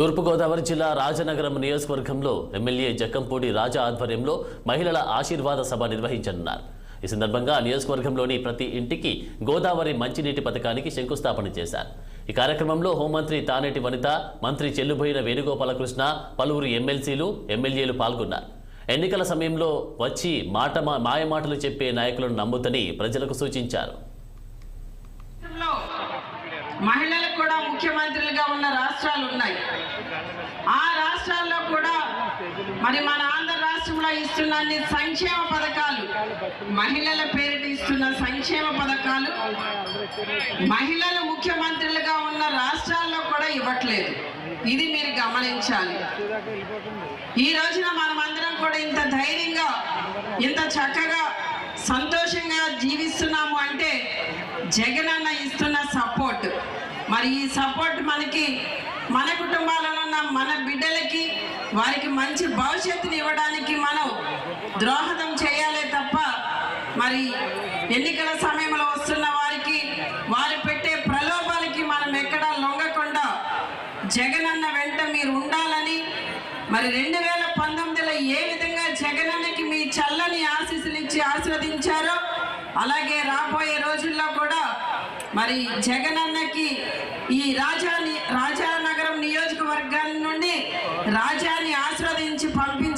తూర్పుగోదావరి జిల్లా రాజనగరం నియోజకవర్గంలో ఎమ్మెల్యే జక్కంపూడి రాజా ఆధ్వర్యంలో మహిళల ఆశీర్వాద సభ నిర్వహించనున్నారు. ఈ సందర్భంగా నియోజకవర్గంలోని ప్రతి ఇంటికి గోదావరి మంచినీటి పథకానికి శంకుస్థాపన చేశారు. ఈ కార్యక్రమంలో హోంమంత్రి తానేటి వనిత, మంత్రి చెల్లుబోయిన వేణుగోపాలకృష్ణ, పలువురు ఎమ్మెల్సీలు, ఎమ్మెల్యేలు పాల్గొన్నారు. ఎన్నికల సమయంలో వచ్చి మాయమాటలు చెప్పే నాయకులను నమ్ముతని ప్రజలకు సూచించారు. మహిళలకు కూడా ముఖ్యమంత్రులుగా ఉన్న రాష్ట్రాలు ఉన్నాయి. ఆ రాష్ట్రాల్లో కూడా మరి మన ఆంధ్ర రాష్ట్రంలో ఇస్తున్న అన్ని సంక్షేమ పథకాలు, మహిళల పేరిట ఇస్తున్న సంక్షేమ పథకాలు మహిళలు ముఖ్యమంత్రులుగా ఉన్న రాష్ట్రాల్లో కూడా ఇవ్వట్లేదు. ఇది మీరు గమనించాలి. ఈ రోజున మనమందరం కూడా ఇంత ధైర్యంగా, ఇంత చక్కగా, సంతోషంగా జీవిస్తున్నాము అంటే జగనన్న ఇస్తున్న సపోర్ట్. మరి ఈ సపోర్ట్ మన కుటుంబాలలో ఉన్న మన బిడ్డలకి, వారికి మంచి భవిష్యత్తుని ఇవ్వడానికి మనం ద్రోహదం చేయాలే తప్ప మరి ఎన్నికల సమయంలో వస్తున్న వారికి, వారు పెట్టే ప్రలోభాలకి మనం ఎక్కడా లొంగకుండా జగనన్న వెంట మీరు ఉండాలని, మరి 2019లో ఏ విధంగా జగనన్నకి మీ చల్లని ఆశీస్సులు ఇచ్చి ఆశీర్వదించారో అలాగే రాబోయే రోజుల్లో కూడా మరి జగనన్నకి ఈ రాజానగరం నియోజకవర్గాల నుండి రాజాని ఆశీర్వదించి పంపి